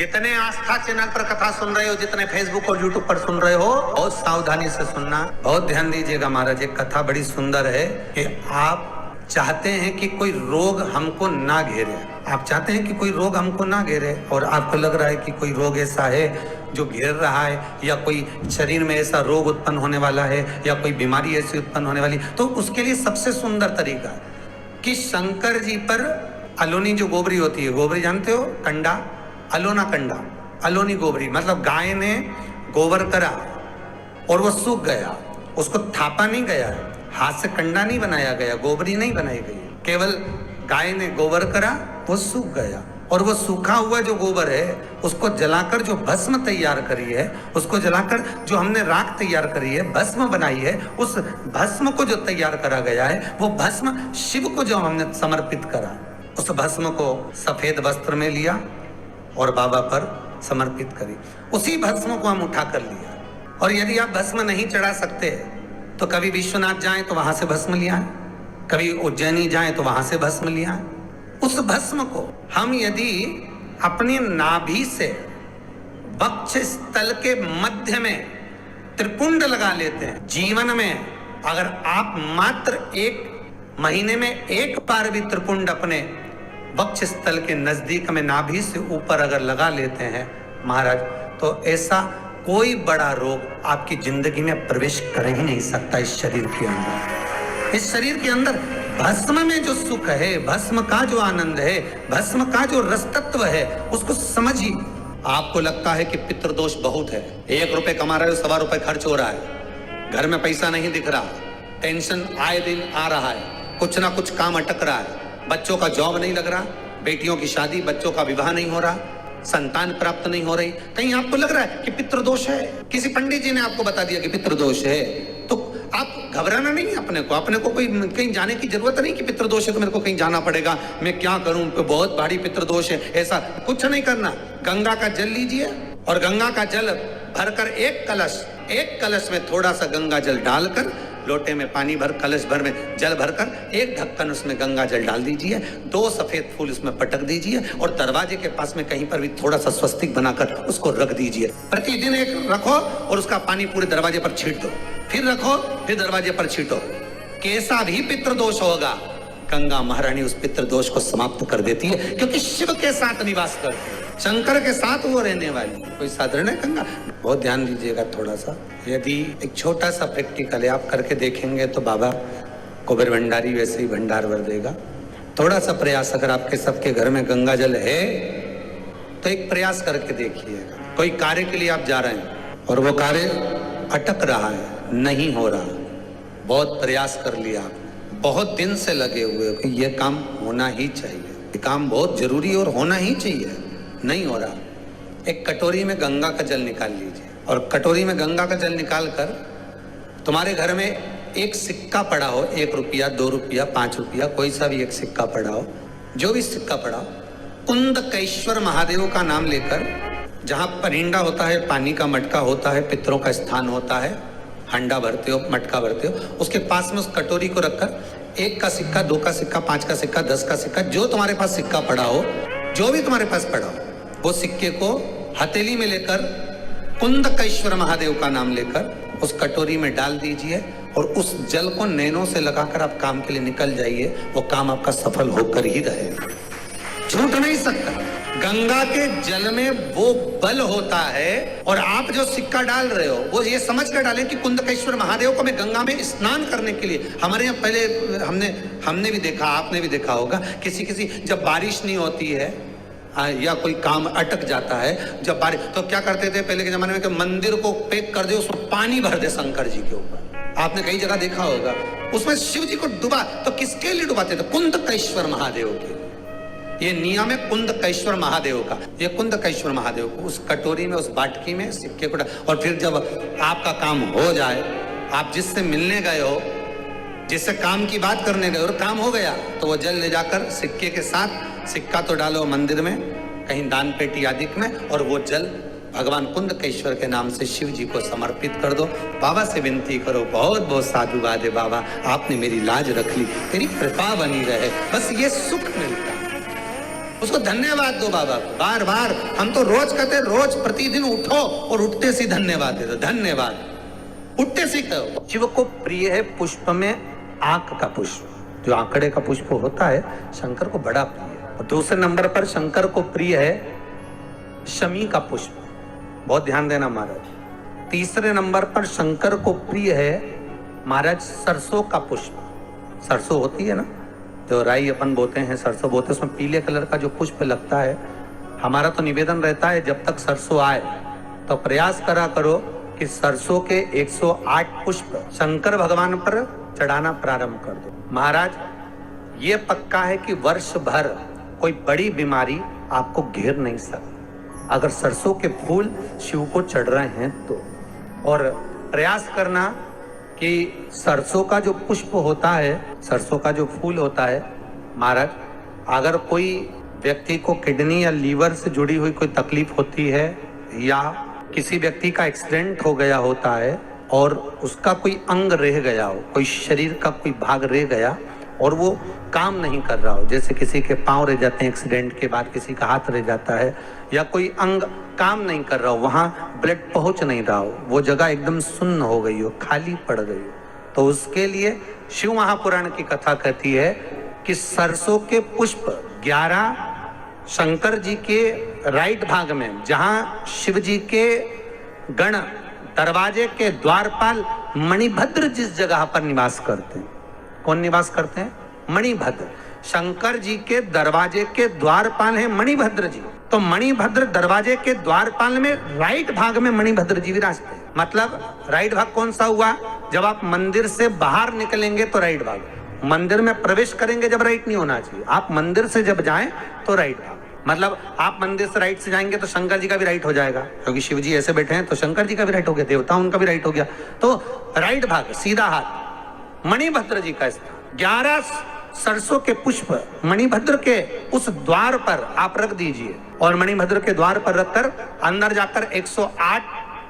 जितने आस्था चैनल पर कथा सुन रहे हो, जितने फेसबुक और यूट्यूब पर सुन रहे हो, बहुत सावधानी से सुनना, बहुत ध्यान दीजिएगा। महाराज एक कथा बड़ी सुंदर है कि आप चाहते हैं कि कोई रोग हमको ना घेरे, आप चाहते हैं कि कोई रोग हमको ना घेरे, और आपको लग रहा है कि कोई रोग ऐसा है जो घेर रहा है, या कोई शरीर में ऐसा रोग उत्पन्न होने वाला है, या कोई बीमारी ऐसी उत्पन्न होने वाली, तो उसके लिए सबसे सुंदर तरीका कि शंकर जी पर अलोनी जो गोबरी होती है, गोबरी जानते हो, कंडा, अलोना कंडा, अलोनी गोबरी, मतलब गाय ने गोबर करा और वो सूख गया, उसको थापा नहीं गया, हाथ से कंडा नहीं बनाया गया, गोबरी नहीं बनाई गई, केवल गाय ने गोबर करा, वो सूख गया, और वो सूखा हुआ जो गोबर है उसको जलाकर जो भस्म तैयार करी है, उसको जलाकर जो हमने राख तैयार करी है, भस्म बनाई है, उस भस्म को जो तैयार करा गया है, वो भस्म शिव को जो हमने समर्पित करा, उस भस्म को सफेद वस्त्र में लिया और बाबा पर समर्पित करी। उसी भस्म को हम उठा कर लिया, और यदि आप भस्म नहीं चढ़ा सकते तो कभी विश्वनाथ जाएं तो वहां से भस्म लिया है, कभी उज्जैनी जाएं तो वहां से भस्म लिया है। उस भस्म को हम यदि अपनी नाभि से वक्ष स्थल के मध्य में त्रिपुंड लगा लेते हैं, जीवन में अगर आप मात्र 1 महीने में 1 बार भी त्रिपुंड अपने वक्ष स्थल के नजदीक में नाभि से ऊपर अगर लगा लेते हैं महाराज, तो ऐसा कोई बड़ा रोग आपकी जिंदगी में प्रवेश कर ही नहीं सकता। इस शरीर के अंदर, इस शरीर के अंदर भस्म में जो सुख है, भस्म का जो आनंद है, भस्म का जो रस तत्व है, उसको समझिए। आपको लगता है कि पितृदोष बहुत है, 1 रुपए कमा रहे हो, 1.25 रुपए खर्च हो रहा है, घर में पैसा नहीं दिख रहा, टेंशन आए दिन आ रहा है, कुछ ना कुछ काम अटक रहा है, बच्चों का जॉब नहीं लग रहा, बेटियों की शादी, बच्चों का विवाह नहीं हो रहा, संतान प्राप्त नहीं हो रही, कहीं आपको लग रहा है कि पितृदोष है, किसी पंडित जी ने आपको बता दिया कि पितृदोष है, तो आप घबराना नहीं है। अपने को कोई कहीं जाने की जरूरत नहीं कि पितृदोष है तो मेरे को कहीं जाना पड़ेगा, मैं क्या करूं, बहुत भारी पितृदोष है, ऐसा कुछ नहीं करना। गंगा का जल लीजिए और गंगा का जल भरकर एक कलश में थोड़ा सा गंगा जल डालकर, लोटे में पानी भर, कलश भर में जल भरकर एक ढक्कन उसमें गंगा जल डाल दीजिए, 2 सफेद फूल उसमें पटक दीजिए, और दरवाजे के पास में कहीं पर भी थोड़ा सा स्वस्तिक बनाकर उसको रख दीजिए। प्रतिदिन एक रखो और उसका पानी पूरे दरवाजे पर छीट दो, फिर रखो, फिर दरवाजे पर छीटो। कैसा भी पितृदोष होगा, गंगा महारानी उस पितृदोष को समाप्त कर देती है, क्योंकि शिव के साथ निवास करती है, शंकर के साथ वो रहने वाली, कोई साधारण है गंगा। बहुत ध्यान दीजिएगा थोड़ा सा, यदि एक छोटा सा प्रैक्टिकल है, आप करके देखेंगे तो बाबा कुबेर भंडारी वैसे ही भंडार भर देगा। थोड़ा सा प्रयास, अगर आपके सबके घर में गंगा जल है तो एक प्रयास करके देखिएगा। कोई कार्य के लिए आप जा रहे हैं और वो कार्य अटक रहा है, नहीं हो रहा, बहुत प्रयास कर लिया आपने, बहुत दिन से लगे हुए हो कि ये काम होना ही चाहिए, ये काम बहुत जरूरी और होना ही चाहिए, नहीं हो रहा, एक कटोरी में गंगा का जल निकाल लीजिए, और कटोरी में गंगा का जल निकाल कर तुम्हारे घर में एक सिक्का पड़ा हो, 1 रुपया, 2 रुपया, 5 रुपया, कोई सा भी एक सिक्का पड़ा हो, जो भी सिक्का पड़ा हो, कुंदकेश्वर महादेव का नाम लेकर, जहाँ परिंदा होता है, पानी का मटका होता है, पितरों का स्थान होता है, हंडा भरते हो, मटका भरते हो, उसके पास में उस कटोरी को रखकर 1 का सिक्का, 2 का सिक्का, 5 का सिक्का, 10 का सिक्का, जो तुम्हारे पास सिक्का पड़ा हो, जो भी तुम्हारे पास पड़ा हो, वो सिक्के को हथेली में लेकर कुंदकेश्वर महादेव का नाम लेकर उस कटोरी में डाल दीजिए, और उस जल को नैनों से लगाकर आप काम के लिए निकल जाइए, वो काम आपका सफल होकर ही रहेगा, छूट नहीं सकता। गंगा के जल में वो बल होता है, और आप जो सिक्का डाल रहे हो वो ये समझ कर डालें कि कुंदकेश्वर महादेव को मैं गंगा में स्नान करने के लिए, हमारे यहाँ पहले हमने भी देखा, आपने भी देखा होगा, किसी जब बारिश नहीं होती है या कोई काम अटक जाता है, जब बारिश, तो क्या करते थे पहले के जमाने में कि मंदिर को पैक कर दे, उसमें पानी भर दे शंकर जी के ऊपर, आपने कई जगह देखा होगा, उसमें शिव जी को डुबा, तो किसके लिए डुबाते थे? कुंदकेश्वर महादेव के। ये नियम है कुंदकेश्वर महादेव का, ये कुंदकेश्वर महादेव को उस कटोरी में, उस बाटकी में सिक्के को, और फिर जब आपका काम हो जाए, आप जिससे मिलने गए हो, जिससे काम की बात करने गए और काम हो गया, तो वो जल ले जाकर सिक्के के साथ, सिक्का तो डालो मंदिर में, कहीं दान पेटी आदि में, और वो जल भगवान कुंदकेश्वर के नाम से शिव जी को समर्पित कर दो। बाबा से विनती करो, बहुत बहुत साधुवाद है बाबा, आपने मेरी लाज रख ली, तेरी कृपा बनी रहे, बस ये सुख मिलता है। उसको धन्यवाद दो बाबा को बार बार। हम तो रोज कहते, रोज प्रतिदिन उठो और उठते सी धन्यवाद दे दो, धन्यवाद, उठते सी कहो। शिव को प्रिय है पुष्प में आंक का पुष्प, जो आंकड़े का पुष्प होता है शंकर को बड़ा प्रिय है। और दूसरे नंबर पर शंकर को प्रिय है शमी का पुष्प, बहुत ध्यान देना महाराज। तीसरे नंबर पर शंकर को प्रिय है महाराज सरसों का पुष्प। सरसों होती है ना, जो राई अपन बोते हैं, सरसों बोते हैं, उसमें पीले कलर का जो पुष्प लगता है। हमारा तो निवेदन रहता है जब तक सरसों आए तो प्रयास करा करो कि सरसों के 108 पुष्प शंकर भगवान पर चढ़ाना प्रारंभ कर दो। महाराज ये पक्का है कि वर्ष भर कोई बड़ी बीमारी आपको घेर नहीं सकती अगर सरसों के फूल शिव को चढ़ रहे हैं तो। और प्रयास करना कि सरसों का जो पुष्प होता है, सरसों का जो फूल होता है महाराज, अगर कोई व्यक्ति को किडनी या लीवर से जुड़ी हुई कोई तकलीफ होती है या किसी व्यक्ति का एक्सीडेंट हो गया होता है और उसका कोई अंग रह गया हो, कोई शरीर का कोई भाग रह गया और वो काम नहीं कर रहा हो, जैसे किसी के पांव रह जाते हैं एक्सीडेंट के बाद, किसी का हाथ रह जाता है, या कोई अंग काम नहीं कर रहा हो, वहाँ ब्लड पहुंच नहीं रहा हो, वो जगह एकदम सुन्न हो गई हो, खाली पड़ गई हो, तो उसके लिए शिव महापुराण की कथा कहती है कि सरसों के पुष्प 11 शंकर जी के राइट भाग में, जहां शिव जी के गण दरवाजे के द्वारपाल मणिभद्र जिस जगह पर निवास करते हैं, कौन निवास करते हैं? मणिभद्र। शंकर जी के दरवाजे के द्वारपाल हैं मणिभद्र जी, तो मणिभद्र दरवाजे के द्वारपाल में राइट भाग में मणिभद्र जी विराजते हैं। मतलब राइट भाग कौन सा हुआ? जब आप मंदिर से बाहर निकलेंगे तो राइट भाग, मंदिर में प्रवेश करेंगे जब राइट नहीं होना चाहिए, आप मंदिर से जब जाएं तो राइट भाग। मतलब आप मंदिर से राइट से जाएंगे तो शंकर जी का भी राइट हो जाएगा, क्योंकि शिव जी ऐसे बैठे हैं तो शंकर जी का भी राइट हो गया, देवता उनका भी राइट हो गया, तो राइट भाग सीधा हाथ मणिभद्र जी का स्थान। 11 सरसों के पुष्प मणिभद्र के उस द्वार पर आप रख दीजिए और मणिभद्र के द्वार पर रखकर अंदर जाकर 108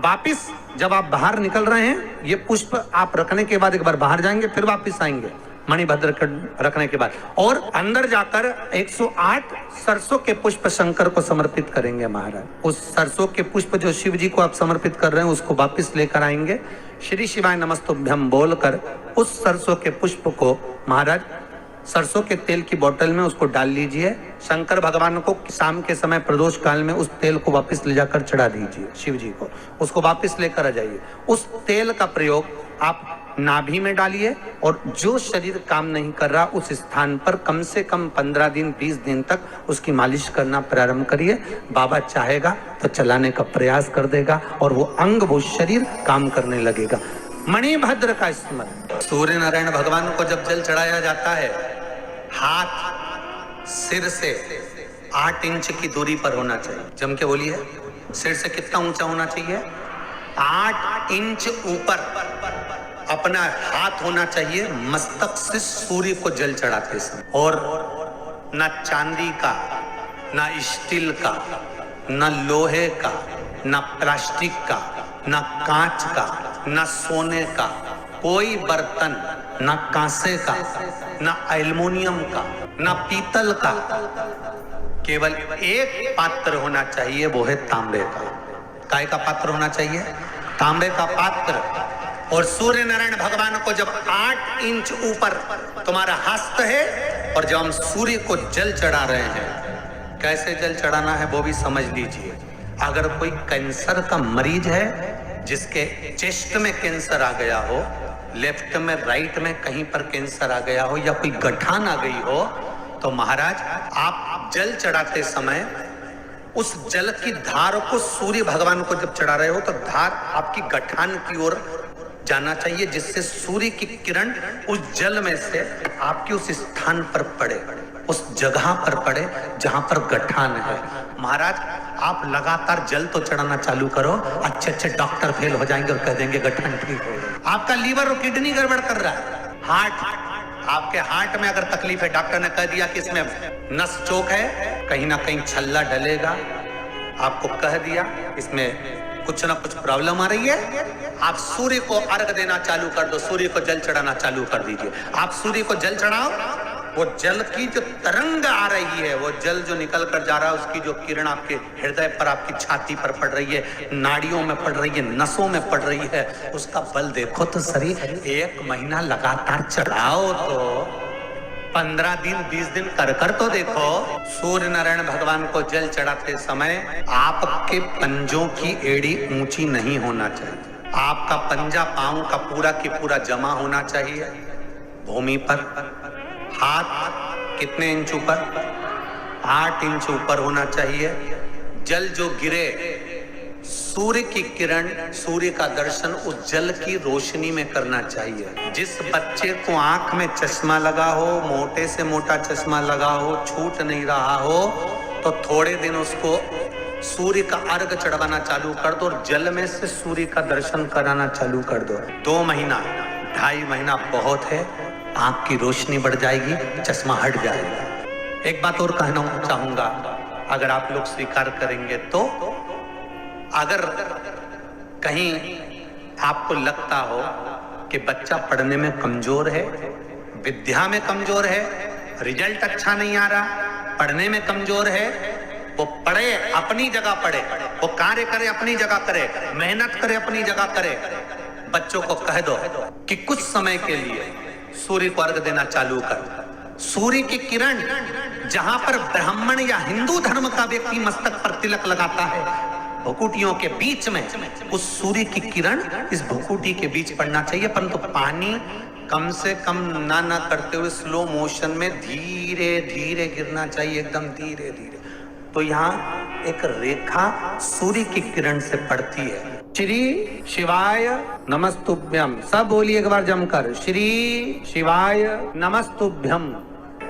वापिस जब आप बाहर निकल रहे हैं, ये पुष्प आप रखने के बाद एक बार बाहर जाएंगे फिर वापिस आएंगे मणिभद्र के रखने के बाद, और अंदर जाकर 108 सरसों के पुष्प शंकर को समर्पित करेंगे महाराज। उस सरसों के पुष्प जो शिव जी को आप समर्पित कर रहे हैं उसको वापिस लेकर आएंगे, श्री शिवाय नमस्तुभ्यम बोलकर उस सरसों के पुष्प को महाराज सरसों के तेल की बोतल में उसको डाल लीजिए। शंकर भगवान को शाम के समय प्रदोष काल में उस तेल को वापस ले जाकर चढ़ा दीजिए शिव जी को, उसको वापस लेकर आ जाइए। उस तेल का प्रयोग आप नाभि में डालिए और जो शरीर काम नहीं कर रहा उस स्थान पर कम से कम 15 दिन 20 दिन तक उसकी मालिश करना प्रारंभ करिए। बाबा चाहेगा तो चलाने का प्रयास कर देगा और वो अंग वो शरीर काम करने लगेगा। मणिभद्र का स्मरण। सूर्य नारायण भगवान को जब जल चढ़ाया जाता है, हाथ सिर से 8 इंच की दूरी पर होना चाहिए। जम के बोलिए, सिर से कितना ऊंचा होना चाहिए? 8 इंच ऊपर अपना हाथ होना चाहिए मस्तक से सूर्य को जल चढ़ाते समय। और ना चांदी का, ना स्टील का, ना लोहे का, ना प्लास्टिक का, ना कांच का, ना सोने का कोई बर्तन, ना कांसे का, ना एल्युमिनियम का, ना पीतल का, केवल एक पात्र होना चाहिए, वो है तांबे का। काय का पात्र होना चाहिए? तांबे का पात्र। और सूर्य नारायण भगवान को जब 8 इंच ऊपर तुम्हारा हस्त है और जब हम सूर्य को जल चढ़ा रहे हैं, कैसे जल चढ़ाना है वो भी समझ लीजिए। अगर कोई कैंसर का मरीज है जिसके चेस्ट में कैंसर आ गया हो, लेफ्ट में राइट में कहीं पर कैंसर आ गया हो या कोई गठान आ गई हो, तो महाराज आप जल चढ़ाते समय उस जल की धार को सूर्य भगवान को जब चढ़ा रहे हो तो धार आपकी गठान की ओर जाना चाहिए, जिससे सूर्य की किरण उस जल में से आपके उस स्थान पर पड़े, उस जगह पर पड़े जहां पर गठान है। महाराज आप लगातार जल तो चढ़ाना चालू करो, अच्छे अच्छे डॉक्टर फेल हो जाएंगे और कह देंगे गठान ठीक हो गया। आपका लीवर और किडनी गड़बड़ कर रहा है, हार्ट, आपके हार्ट में अगर तकलीफ है, डॉक्टर ने कह दिया कि इसमें नस चौक है, कहीं ना कहीं छल्ला डलेगा, आपको कह दिया इसमें कुछ ना कुछ प्रॉब्लम आ रही है, आप सूर्य को अर्घ देना चालू कर दो, सूर्य को जल चढ़ाना चालू कर दीजिए। आप सूर्य को जल चढ़ाओ वो जल की जो तरंग आ रही है, वो जल जो निकल कर जा रहा है, उसकी जो किरण आपके हृदय पर, आपकी छाती पर पड़ रही है, नाड़ियों में पड़ रही है, नसों में पड़ रही है, उसका बल देखो तो सही। 1 महीना लगातार चढ़ाओ तो 15 दिन 20 दिन कर तो देखो। सूर्य नारायण भगवान को जल चढ़ाते समय आपके पंजों की एड़ी ऊंची नहीं होना चाहिए। आपका पंजा पांव का पूरा की पूरा जमा होना चाहिए भूमि पर। हाथ कितने इंच ऊपर? 8 इंच ऊपर होना चाहिए। जल जो गिरे, सूर्य की किरण, सूर्य का दर्शन उस जल की रोशनी में करना चाहिए। जिस बच्चे को आंख में चश्मा लगा हो, मोटे से मोटा चश्मा लगा हो, छूट नहीं रहा हो, तो थोड़े दिन उसको सूर्य का अर्घ चढ़वाना चालू कर दो और जल में से सूर्य का दर्शन कराना चालू कर दो। 2 महीना 2.5 महीना बहुत है, आंख की रोशनी बढ़ जाएगी, चश्मा हट जाएगा। एक बात और कहना चाहूंगा, अगर आप लोग स्वीकार करेंगे तो, अगर कहीं आपको लगता हो कि बच्चा पढ़ने में कमजोर है, विद्या में कमजोर है, रिजल्ट अच्छा नहीं आ रहा, पढ़ने में कमजोर है, वो पढ़े अपनी जगह पढ़े, वो कार्य करे अपनी जगह करे, मेहनत करे अपनी जगह करे। बच्चों को कह दो कि कुछ समय के लिए सूर्य को अर्घ देना चालू कर। सूर्य की किरण जहां पर ब्राह्मण या हिंदू धर्म का व्यक्ति मस्तक पर तिलक लगाता है, भुकुटियों के बीच में उस सूर्य की किरण इस भुकुटी के बीच पड़ना चाहिए, परंतु पानी कम से कम ना करते हुए स्लो मोशन में धीरे धीरे गिरना चाहिए, एकदम धीरे धीरे। तो यहाँ एक रेखा सूर्य की किरण से पड़ती है। श्री शिवाय नमस्तुभ्यम, सब बोलिए एक बार जमकर, श्री शिवाय नमस्तुभ्यम।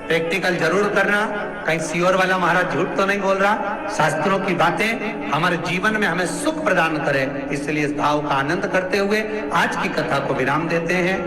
प्रैक्टिकल जरूर करना, कहीं सियोर वाला महाराज झूठ तो नहीं बोल रहा। शास्त्रों की बातें हमारे जीवन में हमें सुख प्रदान करें, इसलिए इस भाव का आनंद करते हुए आज की कथा को विराम देते हैं।